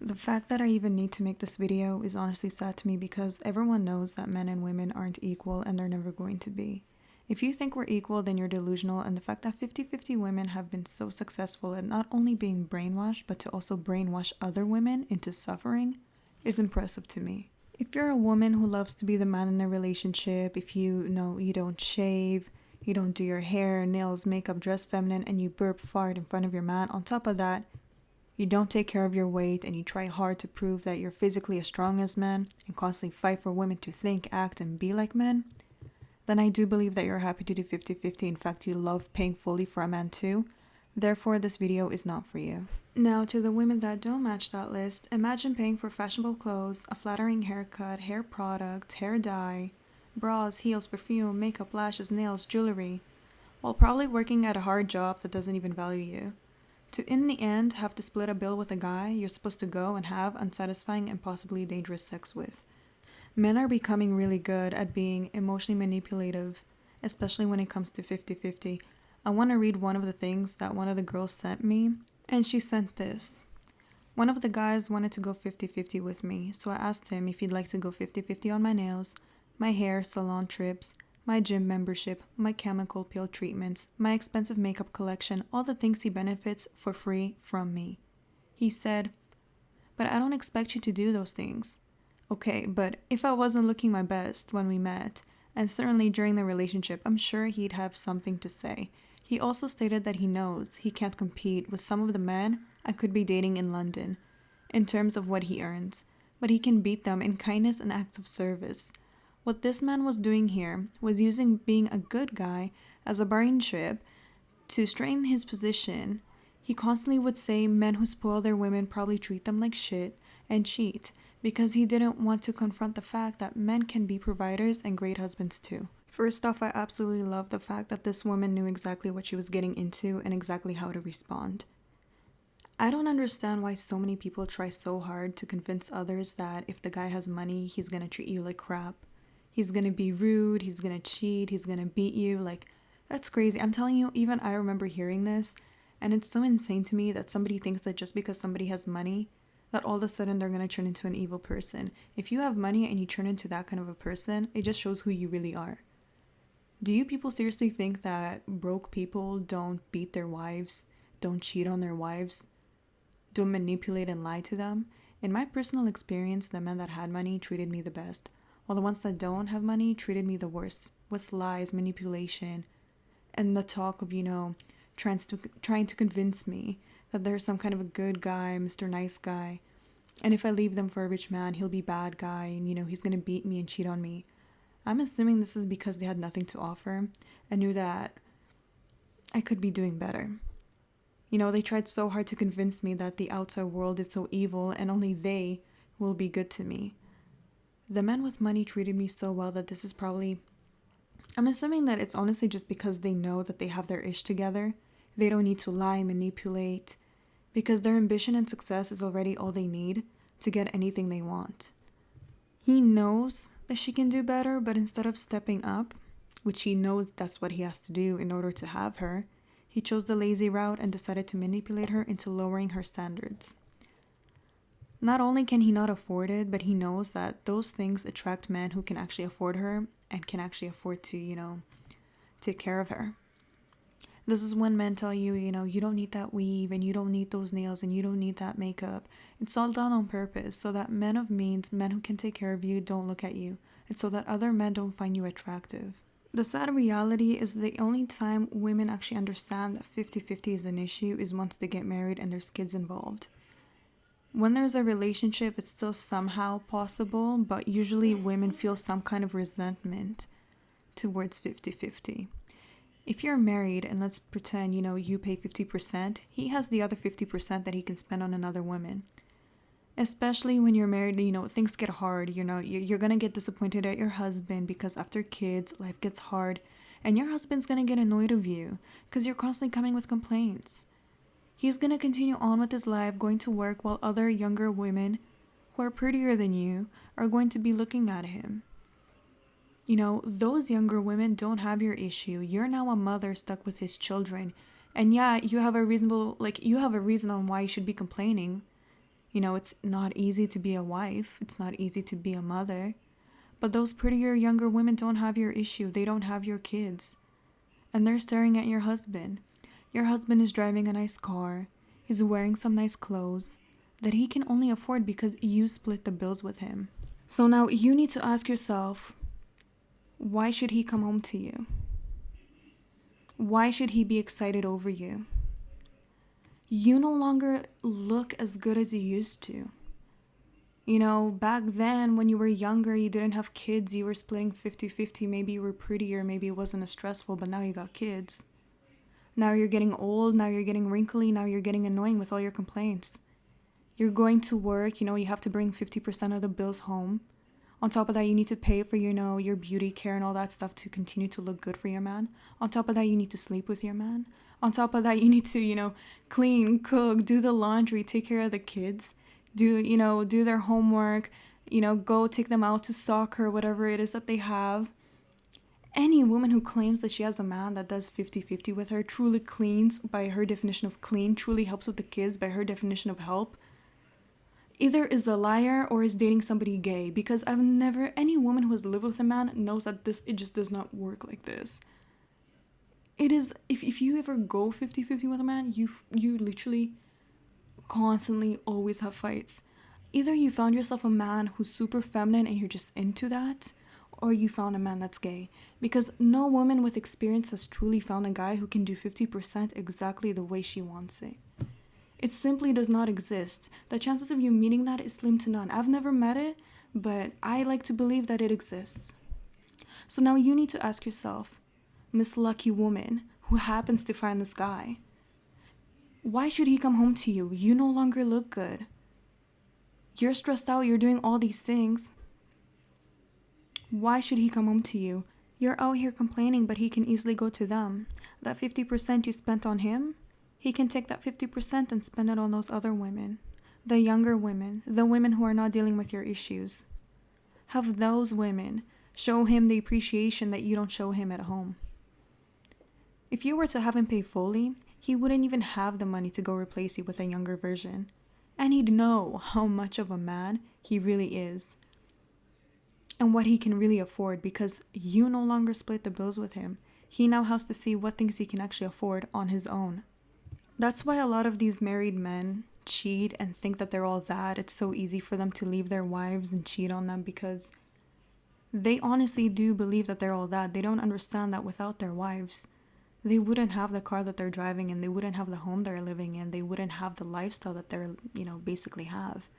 The fact that I even need to make this video is honestly sad to me because everyone knows that men and women aren't equal and they're never going to be. If you think we're equal, then you're delusional, and the fact that 50-50 women have been so successful at not only being brainwashed but to also brainwash other women into suffering is impressive to me. If you're a woman who loves to be the man in a relationship, if you know you don't shave, you don't do your hair, nails, makeup, dress feminine, and you burp fart in front of your man, on top of that, you don't take care of your weight and you try hard to prove that you're physically as strong as men and constantly fight for women to think, act, and be like men, then I do believe that you're happy to do 50-50. In fact, you love paying fully for a man too. Therefore, this video is not for you. Now, to the women that don't match that list, imagine paying for fashionable clothes, a flattering haircut, hair products, hair dye, bras, heels, perfume, makeup, lashes, nails, jewelry, while probably working at a hard job that doesn't even value you. To, in the end, have to split a bill with a guy you're supposed to go and have unsatisfying and possibly dangerous sex with. Men are becoming really good at being emotionally manipulative, especially when it comes to 50-50. I want to read one of the things that one of the girls sent me, and she sent this. One of the guys wanted to go 50-50 with me, so I asked him if he'd like to go 50-50 on my nails, my hair, salon trips, my gym membership, my chemical peel treatments, my expensive makeup collection, all the things he benefits for free from me. He said, "But I don't expect you to do those things." Okay, but if I wasn't looking my best when we met, and certainly during the relationship, I'm sure he'd have something to say. He also stated that he knows he can't compete with some of the men I could be dating in London in terms of what he earns, but he can beat them in kindness and acts of service. What this man was doing here was using being a good guy as a bargaining chip to strengthen his position. He constantly would say men who spoil their women probably treat them like shit and cheat because he didn't want to confront the fact that men can be providers and great husbands too. First off, I absolutely love the fact that this woman knew exactly what she was getting into and exactly how to respond. I don't understand why so many people try so hard to convince others that if the guy has money, he's gonna treat you like crap. He's gonna be rude, he's gonna cheat, he's gonna beat you. Like, that's crazy. I'm telling you, even I remember hearing this, and it's so insane to me that somebody thinks that just because somebody has money, that all of a sudden they're gonna turn into an evil person. If you have money and you turn into that kind of a person, it just shows who you really are. Do you people seriously think that broke people don't beat their wives, don't cheat on their wives, don't manipulate and lie to them? In my personal experience, the men that had money treated me the best, while the ones that don't have money treated me the worst, with lies, manipulation, and the talk of, trying to convince me that they're some kind of a good guy, Mr. Nice Guy, and if I leave them for a rich man, he'll be bad guy, and he's gonna beat me and cheat on me. I'm assuming this is because they had nothing to offer and knew that I could be doing better. They tried so hard to convince me that the outside world is so evil and only they will be good to me. The men with money treated me so well that this is probably... I'm assuming that it's honestly just because they know that they have their ish together. They don't need to lie, manipulate, because their ambition and success is already all they need to get anything they want. He knows that she can do better, but instead of stepping up, which he knows that's what he has to do in order to have her, he chose the lazy route and decided to manipulate her into lowering her standards. Not only can he not afford it, but he knows that those things attract men who can actually afford her and can actually afford to, take care of her. This is when men tell you, you don't need that weave and you don't need those nails and you don't need that makeup. It's all done on purpose so that men of means, men who can take care of you, don't look at you. And so that other men don't find you attractive. The sad reality is the only time women actually understand that 50-50 is an issue is once they get married and there's kids involved. When there's a relationship, it's still somehow possible, but usually women feel some kind of resentment towards 50-50. If you're married and let's pretend, you pay 50%, he has the other 50% that he can spend on another woman. Especially when you're married, things get hard, you're going to get disappointed at your husband because after kids, life gets hard, and your husband's going to get annoyed of you because you're constantly coming with complaints. He's going to continue on with his life, going to work while other younger women who are prettier than you are going to be looking at him. Those younger women don't have your issue. You're now a mother stuck with his children. And yeah, you have a reason on why you should be complaining. It's not easy to be a wife. It's not easy to be a mother. But those prettier younger women don't have your issue. They don't have your kids. And they're staring at your husband. Your husband is driving a nice car. He's wearing some nice clothes that he can only afford because you split the bills with him. So now you need to ask yourself, why should he come home to you? Why should he be excited over you? You no longer look as good as you used to. Back then when you were younger, you didn't have kids, you were splitting 50-50. Maybe you were prettier, maybe it wasn't as stressful, but now you got kids. Now you're getting old, now you're getting wrinkly, now you're getting annoying with all your complaints. You're going to work, you have to bring 50% of the bills home. On top of that, you need to pay for, your beauty care and all that stuff to continue to look good for your man. On top of that, you need to sleep with your man. On top of that, you need to, clean, cook, do the laundry, take care of the kids, do their homework, go take them out to soccer, whatever it is that they have. Any woman who claims that she has a man that does 50-50 with her, truly cleans by her definition of clean, truly helps with the kids by her definition of help, either is a liar or is dating somebody gay, because any woman who has lived with a man knows that it just does not work like this. It is, if you ever go 50-50 with a man, you literally constantly always have fights. Either you found yourself a man who's super feminine and you're just into that, or you found a man that's gay. Because no woman with experience has truly found a guy who can do 50% exactly the way she wants it. It simply does not exist. The chances of you meeting that is slim to none. I've never met it, but I like to believe that it exists. So now you need to ask yourself, Miss Lucky Woman who happens to find this guy, why should he come home to you? You no longer look good. You're stressed out, you're doing all these things. Why should he come home to you? You're out here complaining, but he can easily go to them. That 50% you spent on him, he can take that 50% and spend it on those other women. The younger women, the women who are not dealing with your issues. Have those women show him the appreciation that you don't show him at home. If you were to have him pay fully, he wouldn't even have the money to go replace you with a younger version. And he'd know how much of a man he really is. And what he can really afford, because you no longer split the bills with him. He now has to see what things he can actually afford on his own. That's why a lot of these married men cheat and think that they're all that. It's so easy for them to leave their wives and cheat on them, because they honestly do believe that they're all that. They don't understand that without their wives, they wouldn't have the car that they're driving in. They wouldn't have the home they're living in. They wouldn't have the lifestyle that they're, basically have.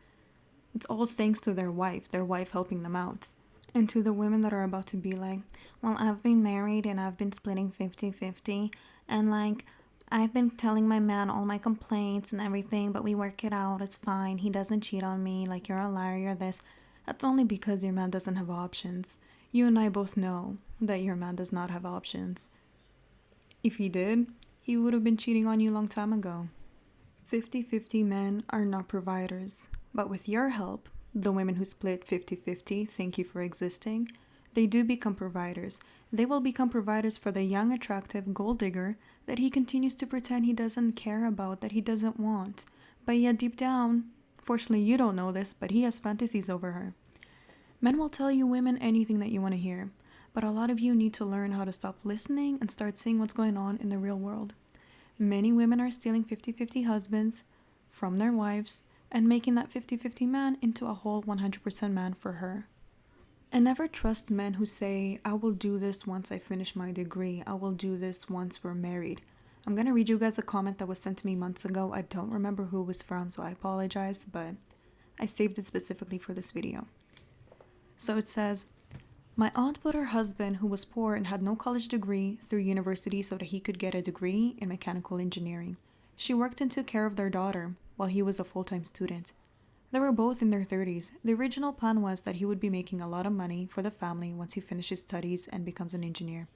It's all thanks to their wife helping them out. And to the women that are about to be like, well, I've been married and I've been splitting 50-50. And I've been telling my man all my complaints and everything, but we work it out. It's fine. He doesn't cheat on me. You're a liar. You're this. That's only because your man doesn't have options. You and I both know that your man does not have options. If he did, he would have been cheating on you a long time ago. 50-50 men are not providers. But with your help, the women who split 50-50, thank you for existing, they do become providers. They will become providers for the young, attractive gold digger that he continues to pretend he doesn't care about, that he doesn't want. But yet deep down, fortunately you don't know this, but he has fantasies over her. Men will tell you women anything that you want to hear, but a lot of you need to learn how to stop listening and start seeing what's going on in the real world. Many women are stealing 50-50 husbands from their wives and making that 50-50 man into a whole 100% man for her. And never trust men who say, I will do this once I finish my degree. I will do this once we're married. I'm going to read you guys a comment that was sent to me months ago. I don't remember who it was from, so I apologize, but I saved it specifically for this video. So it says, my aunt put her husband, who was poor and had no college degree, through university so that he could get a degree in mechanical engineering. She worked and took care of their daughter while he was a full-time student. They were both in their 30s. The original plan was that he would be making a lot of money for the family once he finishes studies and becomes an engineer.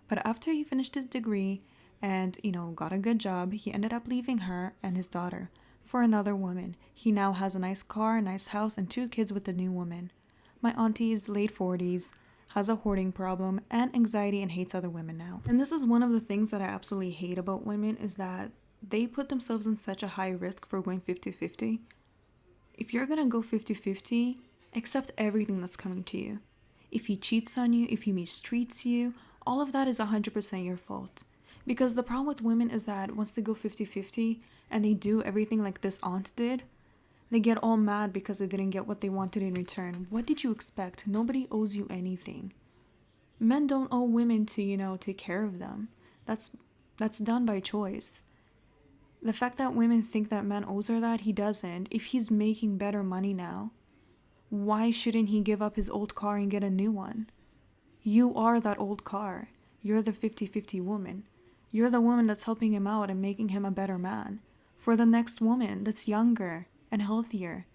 But after he finished his degree and, got a good job, he ended up leaving her and his daughter for another woman. He now has a nice car, a nice house, and 2 kids with the new woman. My auntie is late 40s, has a hoarding problem and anxiety, and hates other women now. And this is one of the things that I absolutely hate about women, is that they put themselves in such a high risk for going 50-50. If you're gonna go 50-50, accept everything that's coming to you. If he cheats on you, if he mistreats you, all of that is 100% your fault. Because the problem with women is that once they go 50-50 and they do everything like this aunt did, they get all mad because they didn't get what they wanted in return. What did you expect? Nobody owes you anything. Men don't owe women to, take care of them. That's done by choice. The fact that women think that man owes her that, he doesn't. If he's making better money now, why shouldn't he give up his old car and get a new one? You are that old car. You're the 50-50 woman. You're the woman that's helping him out and making him a better man for the next woman that's younger and healthier.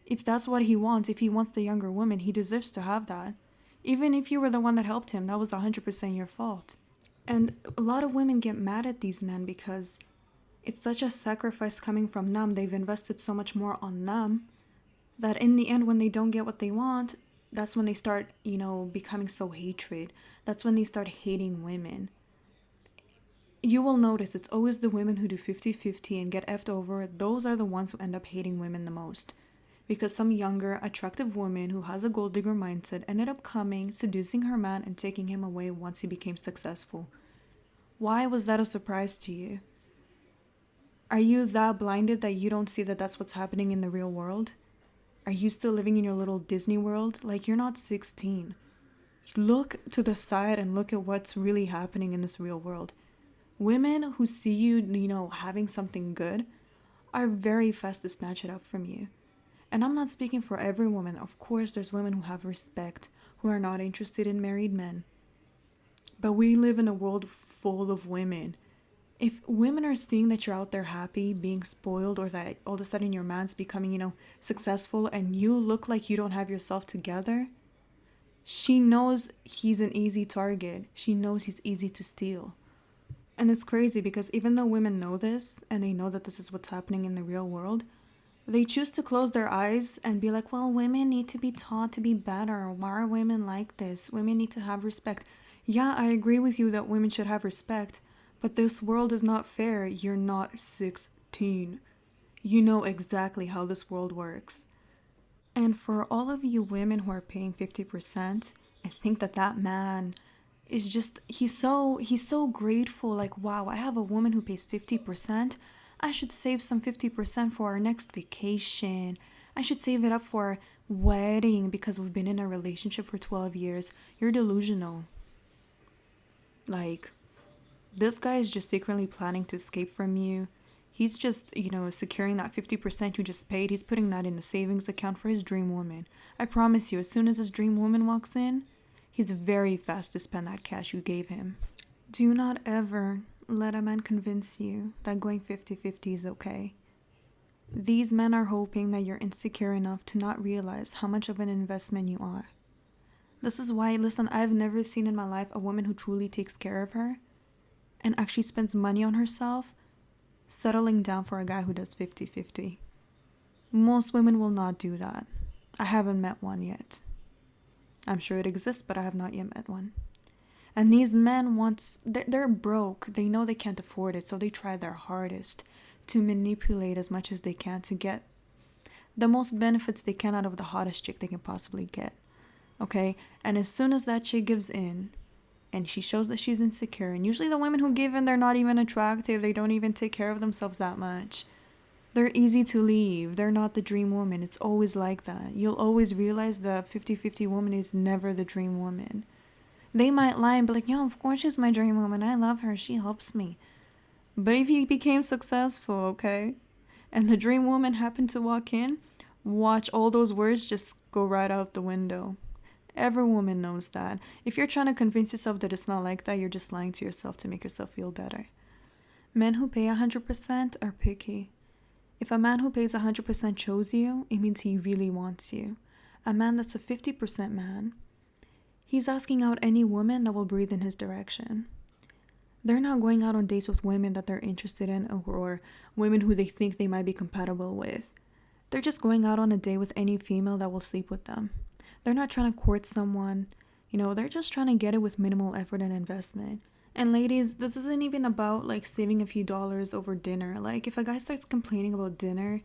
If that's what he wants, if he wants the younger woman, he deserves to have that. Even if you were the one that helped him, that was 100% your fault. And a lot of women get mad at these men because it's such a sacrifice coming from them. They've invested so much more on them that in the end, when they don't get what they want, that's when they start, becoming so hatred. That's when they start hating women. You will notice it's always the women who do 50-50 and get effed over. Those are the ones who end up hating women the most. Because some younger, attractive woman who has a gold digger mindset ended up coming, seducing her man, and taking him away once he became successful. Why was that a surprise to you? Are you that blinded that you don't see that that's what's happening in the real world? Are you still living in your little Disney world? Like, you're not 16. Look to the side and look at what's really happening in this real world. Women who see you, having something good are very fast to snatch it up from you. And I'm not speaking for every woman. Of course, there's women who have respect, who are not interested in married men. But we live in a world full of women. If women are seeing that you're out there happy, being spoiled, or that all of a sudden your man's becoming, successful, and you look like you don't have yourself together, she knows he's an easy target. She knows he's easy to steal. And it's crazy because even though women know this, and they know that this is what's happening in the real world, they choose to close their eyes and be like, well, women need to be taught to be better. Why are women like this? Women need to have respect. Yeah, I agree with you that women should have respect, but this world is not fair. You're not 16. You know exactly how this world works. And for all of you women who are paying 50%, I think that man is just, he's so grateful. Like, wow, I have a woman who pays 50%. I should save some 50% for our next vacation. I should save it up for our wedding because we've been in a relationship for 12 years. You're delusional. Like, this guy is just secretly planning to escape from you. He's just, securing that 50% you just paid. He's putting that in a savings account for his dream woman. I promise you, as soon as his dream woman walks in, he's very fast to spend that cash you gave him. Do not ever let a man convince you that going 50-50 is okay. These men are hoping that you're insecure enough to not realize how much of an investment you are. This is why, listen, I've never seen in my life a woman who truly takes care of her and actually spends money on herself settling down for a guy who does 50-50. Most women will not do that. I haven't met one yet. I'm sure it exists, but I have not yet met one. And these men they're broke. They know they can't afford it, so they try their hardest to manipulate as much as they can to get the most benefits they can out of the hottest chick they can possibly get. Okay? And as soon as that chick gives in, and she shows that she's insecure, and usually the women who give in, they're not even attractive, they don't even take care of themselves that much. They're easy to leave. They're not the dream woman. It's always like that. You'll always realize the 50-50 woman is never the dream woman. They might lie and be like, yeah, of course she's my dream woman. I love her. She helps me. But if he became successful, okay, and the dream woman happened to walk in, watch all those words just go right out the window. Every woman knows that. If you're trying to convince yourself that it's not like that, you're just lying to yourself to make yourself feel better. Men who pay 100% are picky. If a man who pays 100% chose you, it means he really wants you. A man that's a 50% man, he's asking out any woman that will breathe in his direction. They're not going out on dates with women that they're interested in or women who they think they might be compatible with. They're just going out on a date with any female that will sleep with them. They're not trying to court someone. They're just trying to get it with minimal effort and investment. And ladies, this isn't even about like saving a few dollars over dinner. Like, if a guy starts complaining about dinner,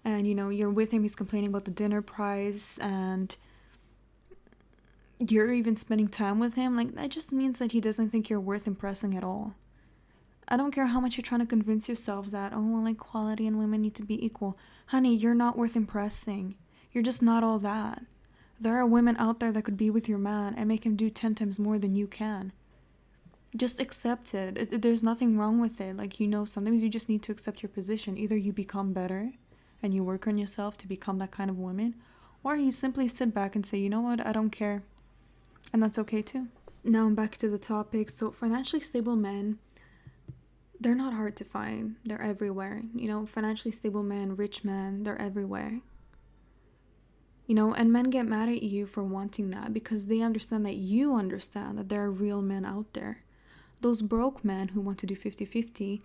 and you're with him, he's complaining about the dinner price, and you're even spending time with him, like, that just means that he doesn't think you're worth impressing at all. I don't care how much you're trying to convince yourself that, oh, well, equality and women need to be equal. Honey, you're not worth impressing. You're just not all that. There are women out there that could be with your man and make him do 10 times more than you can. Just accept it. There's nothing wrong with it. Like, sometimes you just need to accept your position. Either you become better and you work on yourself to become that kind of woman, or you simply sit back and say, you know what, I don't care. And that's okay too. Now back to the topic. So financially stable men, they're not hard to find. They're everywhere. Financially stable men, rich men, they're everywhere. And men get mad at you for wanting that because they understand that you understand that there are real men out there. Those broke men who want to do 50-50,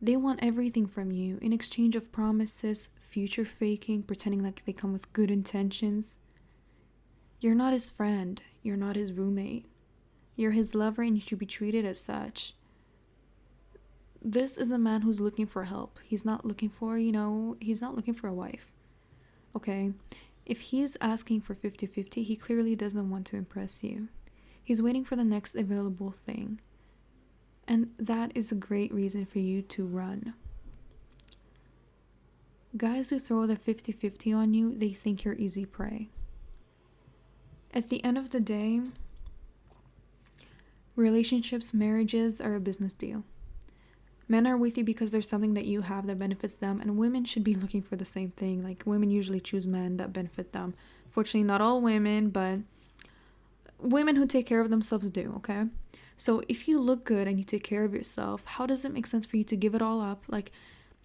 they want everything from you in exchange of promises, future faking, pretending like they come with good intentions. You're not his friend. You're not his roommate. You're his lover and you should be treated as such. This is a man who's looking for help. He's not looking for, he's not looking for a wife. Okay? If he's asking for 50-50, he clearly doesn't want to impress you. He's waiting for the next available thing. And that is a great reason for you to run. Guys who throw the 50-50 on you, they think you're easy prey. At the end of the day, relationships, marriages are a business deal. Men are with you because there's something that you have that benefits them, and women should be looking for the same thing. Like, women usually choose men that benefit them. Fortunately, not all women, but women who take care of themselves do, okay? So if you look good and you take care of yourself, how does it make sense for you to give it all up? Like,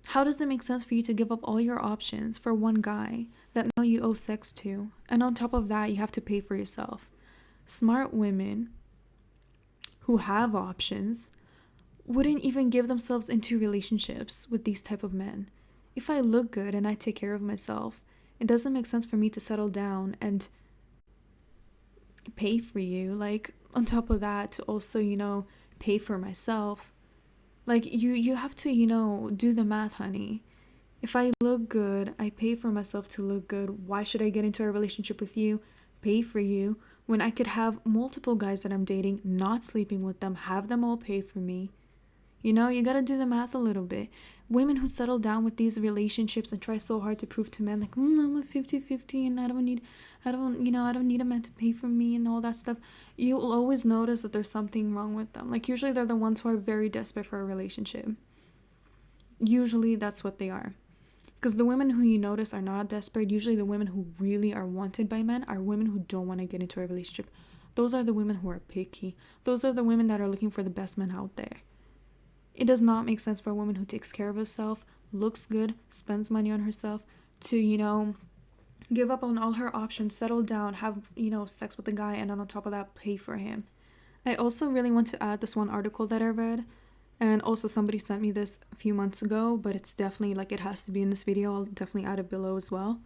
how does it make sense for you to give up all your options for one guy that now you owe sex to? And on top of that, you have to pay for yourself. Smart women who have options wouldn't even give themselves into relationships with these type of men. If I look good and I take care of myself, it doesn't make sense for me to settle down and pay for you. Like, on top of that, to also, pay for myself. Like, you have to, do the math, honey. If I look good, I pay for myself to look good. Why should I get into a relationship with you, pay for you, when I could have multiple guys that I'm dating, not sleeping with them, have them all pay for me? You gotta do the math a little bit. Women who settle down with these relationships and try so hard to prove to men, like, I'm a 50-50 and I don't need a man to pay for me and all that stuff. You'll always notice that there's something wrong with them. Like, usually they're the ones who are very desperate for a relationship. Usually that's what they are. Because the women who you notice are not desperate, usually the women who really are wanted by men are women who don't want to get into a relationship. Those are the women who are picky. Those are the women that are looking for the best men out there. It does not make sense for a woman who takes care of herself, looks good, spends money on herself, to, give up on all her options, settle down, have, sex with a guy, and on top of that, pay for him. I also really want to add this one article that I read, and also somebody sent me this a few months ago, but it's definitely, it has to be in this video. I'll definitely add it below as well.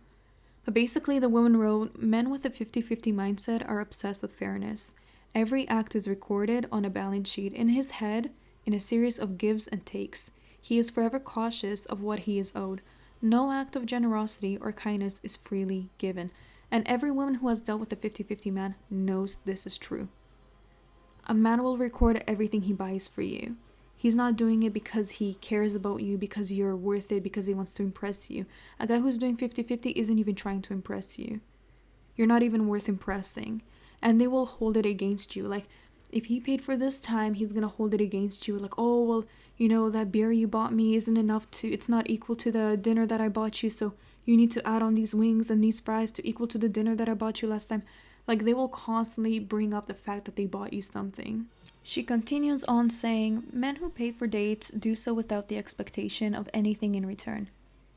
But basically, the woman wrote, men with a 50-50 mindset are obsessed with fairness. Every act is recorded on a balance sheet in his head, in a series of gives and takes. He is forever cautious of what he is owed. No act of generosity or kindness is freely given. And every woman who has dealt with a 50-50 man knows this is true. A man will record everything he buys for you. He's not doing it because he cares about you, because you're worth it, because he wants to impress you. A guy who's doing 50-50 isn't even trying to impress you. You're not even worth impressing. And they will hold it against you. Like, if he paid for this time, he's gonna hold it against you. Like, oh, well, that beer you bought me isn't enough it's not equal to the dinner that I bought you, so you need to add on these wings and these fries to equal to the dinner that I bought you last time. Like, they will constantly bring up the fact that they bought you something. She continues on saying, men who pay for dates do so without the expectation of anything in return.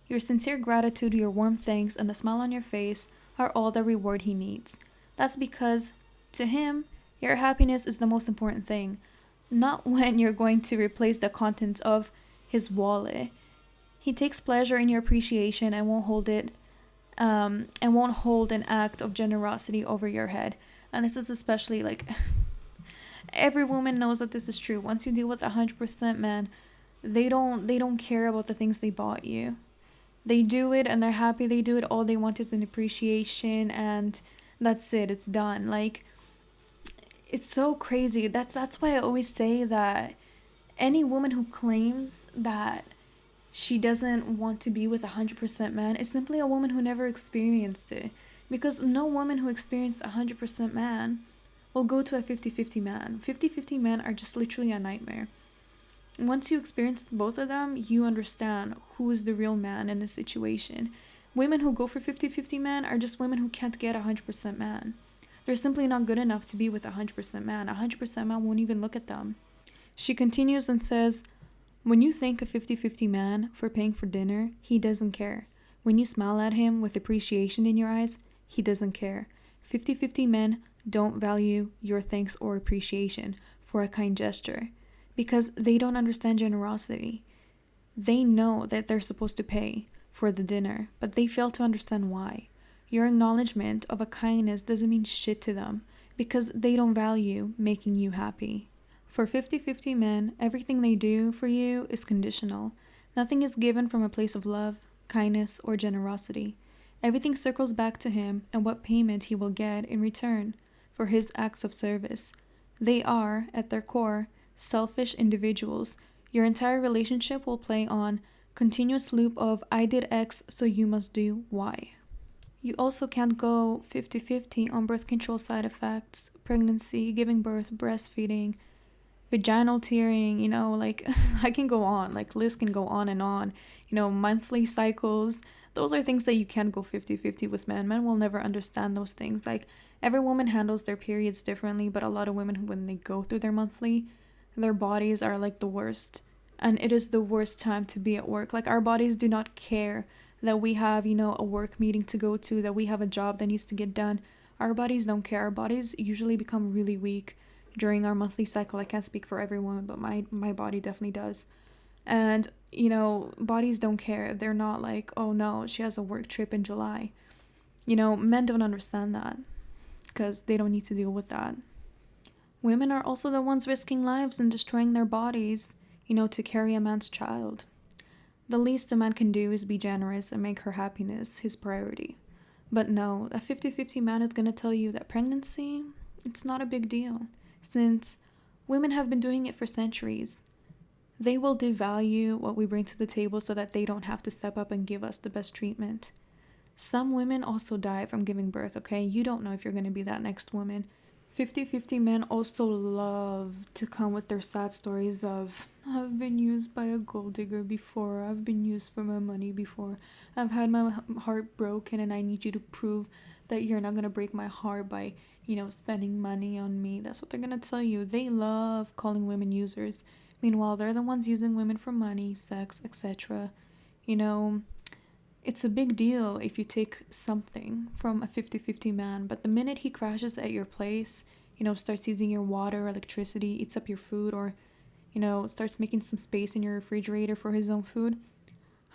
Your sincere gratitude, your warm thanks, and the smile on your face are all the reward he needs. That's because, to him, your happiness is the most important thing, not when you're going to replace the contents of his wallet. He takes pleasure in your appreciation and won't hold an act of generosity over your head. And this is especially every woman knows that this is true. Once you deal with 100% men, they don't care about the things they bought you. They do it and they're happy they do it. All they want is an appreciation, and that's it. It's done. Like, it's so crazy. That's why I always say that any woman who claims that she doesn't want to be with 100% man is simply a woman who never experienced it. Because no woman who experienced 100% man will go to a 50-50 man. 50-50 men are just literally a nightmare. Once you experience both of them, you understand who is the real man in the situation. Women who go for 50-50 men are just women who can't get 100% man. They're simply not good enough to be with 100% man. 100% man won't even look at them. She continues and says, when you thank a 50-50 man for paying for dinner, he doesn't care. When you smile at him with appreciation in your eyes, he doesn't care. 50-50 men don't value your thanks or appreciation for a kind gesture because they don't understand generosity. They know that they're supposed to pay for the dinner, but they fail to understand why. Your acknowledgement of a kindness doesn't mean shit to them because they don't value making you happy. For 50-50 men, everything they do for you is conditional. Nothing is given from a place of love, kindness, or generosity. Everything circles back to him and what payment he will get in return for his acts of service. They are, at their core, selfish individuals. Your entire relationship will play on continuous loop of I did X, so you must do Y. You also can't go 50-50 on birth control side effects, pregnancy, giving birth, breastfeeding, vaginal tearing, like I can go on, like Liz can go on and on, monthly cycles. Those are things that you can't go 50-50 with men. Men will never understand those things. Like, every woman handles their periods differently, but a lot of women, when they go through their monthly, their bodies are like the worst. And it is the worst time to be at work. Like, our bodies do not care that we have, a work meeting to go to, that we have a job that needs to get done. Our bodies don't care. Our bodies usually become really weak during our monthly cycle. I can't speak for every woman, but my body definitely does. And, bodies don't care. They're not like, oh no, she has a work trip in July. Men don't understand that because they don't need to deal with that. Women are also the ones risking lives and destroying their bodies, to carry a man's child. The least a man can do is be generous and make her happiness his priority. But no, a 50-50 man is going to tell you that pregnancy, it's not a big deal, since women have been doing it for centuries. They will devalue what we bring to the table so that they don't have to step up and give us the best treatment. Some women also die from giving birth, okay? You don't know if you're going to be that next woman. 50-50 men also love to come with their sad stories of, I've been used by a gold digger before, I've been used for my money before, I've had my heart broken and I need you to prove that you're not going to break my heart by, spending money on me. That's what they're going to tell you. They love calling women users. Meanwhile, they're the ones using women for money, sex, etc. It's a big deal if you take something from a 50-50 man, but the minute he crashes at your place, starts using your water, electricity, eats up your food, or, starts making some space in your refrigerator for his own food,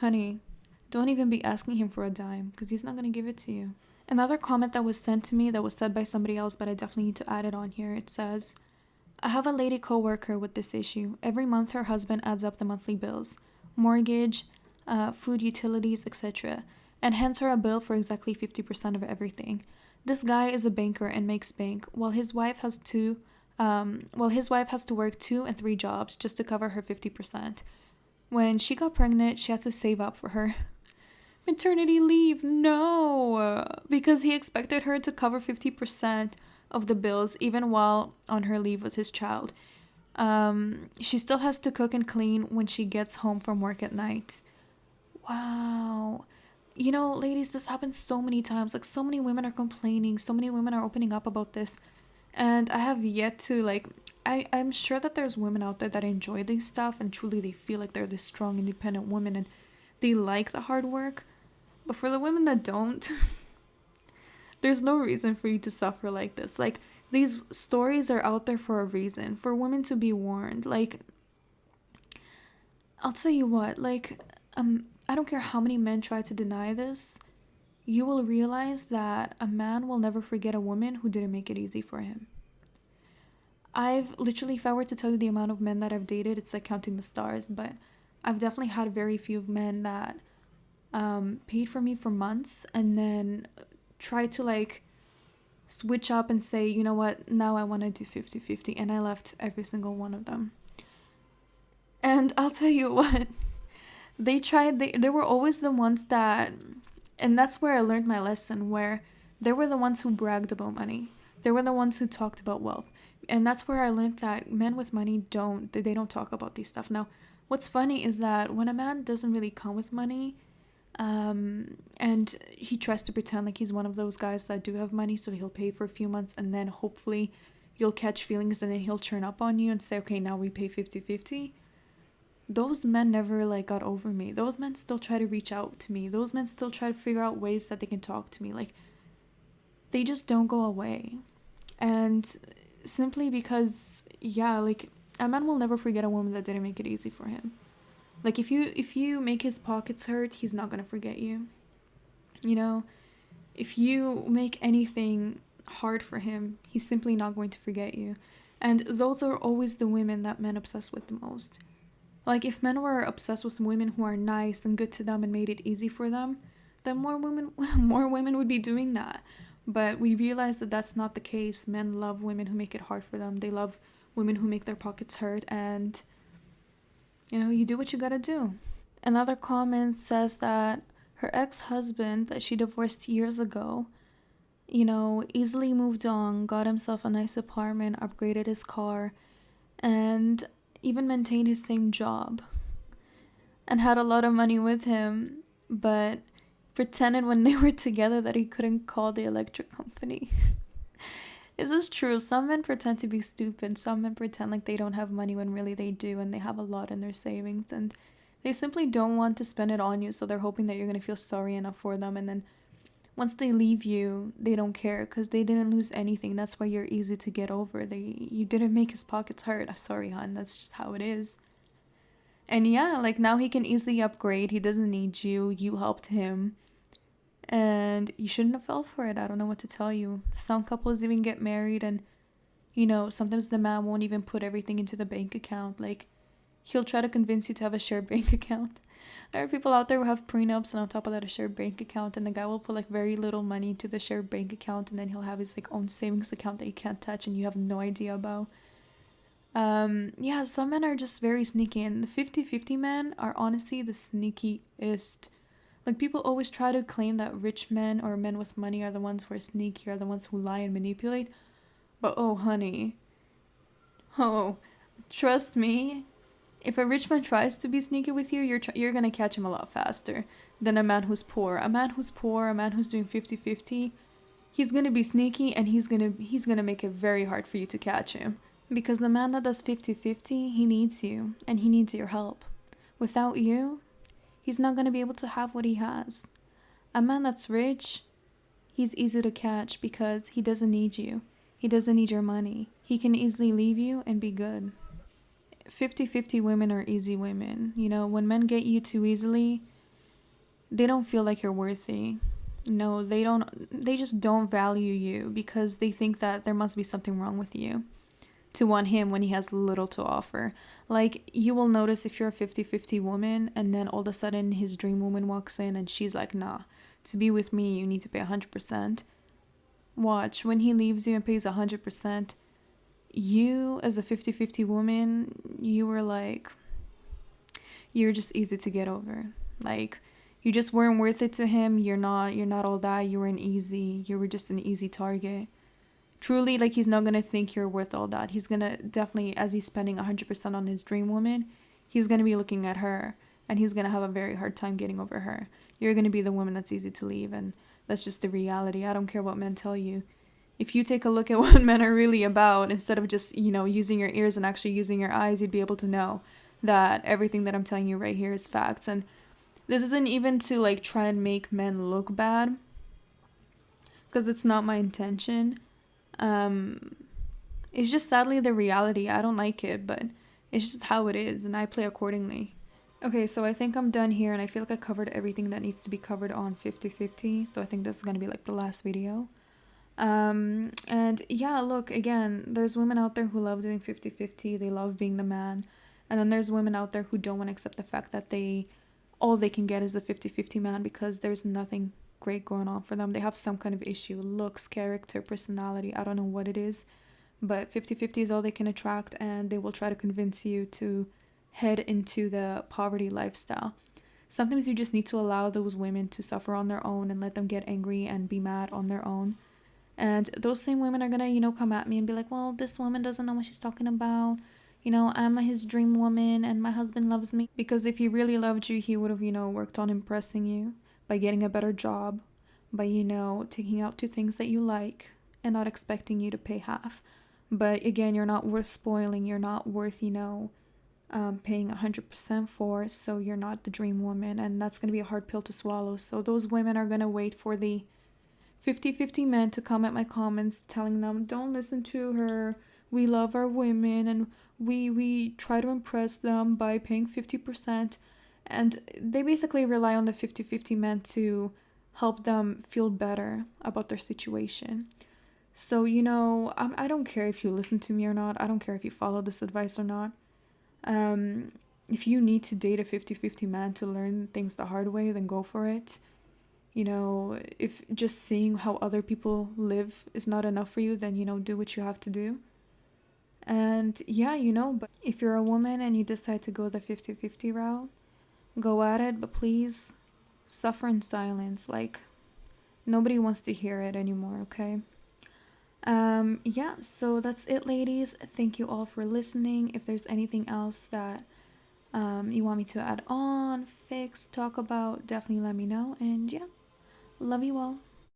honey, don't even be asking him for a dime, because he's not going to give it to you. Another comment that was sent to me that was said by somebody else, but I definitely need to add it on here. It says, I have a lady co-worker with this issue. Every month her husband adds up the monthly bills, mortgage, food, utilities, etc., and hands her a bill for exactly 50% of everything. This guy is a banker and makes bank, while his wife has to work 2 and 3 jobs just to cover her 50%. When she got pregnant, she had to save up for her maternity leave. No, because he expected her to cover 50% of the bills even while on her leave with his child. She still has to cook and clean when she gets home from work at night. Wow. Ladies, this happens so many times. Like, so many women are complaining. So many women are opening up about this. And I have yet to, I'm sure that there's women out there that enjoy this stuff and truly they feel like they're this strong, independent woman and they like the hard work. But for the women that don't, there's no reason for you to suffer like this. Like, these stories are out there for a reason, for women to be warned. Like, I'll tell you what, I don't care how many men try to deny this, you will realize that a man will never forget a woman who didn't make it easy for him. I've literally, if I were to tell you the amount of men that I've dated, it's like counting the stars, but I've definitely had very few men that paid for me for months, and then tried to like switch up and say, you know what, now I want to do 50-50, and I left every single one of them. And I'll tell you what, they were always the ones that, and that's where I learned my lesson, where they were the ones who bragged about money. They were the ones who talked about wealth. And that's where I learned that men with money don't talk about these stuff. Now, what's funny is that when a man doesn't really come with money, and he tries to pretend like he's one of those guys that do have money, so he'll pay for a few months, and then hopefully you'll catch feelings, and then he'll turn up on you and say, okay, now we pay 50-50. Those men never like got over me. Those men still try to reach out to me. Those men still try to figure out ways that they can talk to me. Like, they just don't go away. And simply because, yeah, like, a man will never forget a woman that didn't make it easy for him. Like, if you make his pockets hurt, he's not gonna forget you. You know, if you make anything hard for him, he's simply not going to forget you. And those are always the women that men obsess with the most. Like, if men were obsessed with women who are nice and good to them and made it easy for them, then more women would be doing that. But we realize that that's not the case. Men love women who make it hard for them. They love women who make their pockets hurt, and, you know, you do what you gotta do. Another comment says that her ex-husband that she divorced years ago, you know, easily moved on, got himself a nice apartment, upgraded his car, and even maintained his same job, and had a lot of money with him, but pretended when they were together that he couldn't call the electric company. Is this true? Some men pretend to be stupid. Some men pretend like they don't have money when really they do, and they have a lot in their savings, and they simply don't want to spend it on you, so they're hoping that you're going to feel sorry enough for them, and then once they leave you, they don't care because they didn't lose anything. That's why you're easy to get over. You didn't make his pockets hurt. Sorry, hon. That's just how it is. And yeah, like, now he can easily upgrade. He doesn't need you. You helped him. And you shouldn't have fell for it. I don't know what to tell you. Some couples even get married, and, you know, sometimes the man won't even put everything into the bank account. Like, he'll try to convince you to have a shared bank account. There are people out there who have prenups, and on top of that, a shared bank account, and the guy will put like very little money into the shared bank account, and then he'll have his like own savings account that you can't touch and you have no idea about. Yeah, some men are just very sneaky, and the 50-50 men are honestly the sneakiest. Like, people always try to claim that rich men or men with money are the ones who are sneaky, are the ones who lie and manipulate. But oh, honey. Oh, trust me. If a rich man tries to be sneaky with you, you're going to catch him a lot faster than a man who's poor. A man who's poor, a man who's doing 50-50, he's going to be sneaky, and he's going to make it very hard for you to catch him. Because the man that does 50-50, he needs you, and he needs your help. Without you, he's not going to be able to have what he has. A man that's rich, he's easy to catch because he doesn't need you. He doesn't need your money. He can easily leave you and be good. 50-50 women are easy women. You know, when men get you too easily, they don't feel like you're worthy. No, they just don't value you because they think that there must be something wrong with you to want him when he has little to offer. Like, you will notice if you're a 50-50 woman, and then all of a sudden his dream woman walks in and she's like, nah, to be with me, you need to pay 100%. Watch, when he leaves you and pays 100%, you, as a 50-50 woman, you're just easy to get over. Like, you just weren't worth it to him. You're not all that. You were just an easy target. Truly, like, he's not gonna think you're worth all that. He's gonna definitely, as he's spending 100% on his dream woman, he's gonna be looking at her, and he's gonna have a very hard time getting over her. You're gonna be the woman that's easy to leave, and that's just the reality. I don't care what men tell you. If you take a look at what men are really about, instead of just, you know, using your ears and actually using your eyes, you'd be able to know that everything that I'm telling you right here is facts. And this isn't even to, like, try and make men look bad, because it's not my intention. It's just sadly the reality. I don't like it, but it's just how it is, and I play accordingly. Okay, so I think I'm done here, and I feel like I covered everything that needs to be covered on 50-50, so I think this is going to be like the last video. And yeah, look, again, there's women out there who love doing 50-50, they love being the man, and then there's women out there who don't want to accept the fact that they all they can get is a 50-50 man because there's nothing great going on for them. They have some kind of issue, looks, character, personality, I don't know what it is, but 50-50 is all they can attract, and they will try to convince you to head into the poverty lifestyle. Sometimes you just need to allow those women to suffer on their own and let them get angry and be mad on their own. And those same women are gonna, come at me and be like, well, this woman doesn't know what she's talking about. I'm his dream woman and my husband loves me. Because if he really loved you, he would have, worked on impressing you by getting a better job, by, taking you out to things that you like and not expecting you to pay half. But again, you're not worth spoiling. You're not worth, paying 100% for. So you're not the dream woman. And that's going to be a hard pill to swallow. So those women are going to wait for the 50-50 men to come at my comments telling them, don't listen to her. We love our women and we try to impress them by paying 50%. And they basically rely on the 50-50 men to help them feel better about their situation. So, I don't care if you listen to me or not. I don't care if you follow this advice or not. If you need to date a 50-50 man to learn things the hard way, then go for it. If just seeing how other people live is not enough for you, then, do what you have to do. And yeah, but if you're a woman and you decide to go the 50-50 route, go at it, but please suffer in silence. Like, nobody wants to hear it anymore, okay? Yeah, so that's it, ladies. Thank you all for listening. If there's anything else that you want me to add on, fix, talk about, definitely let me know. And yeah, love you all.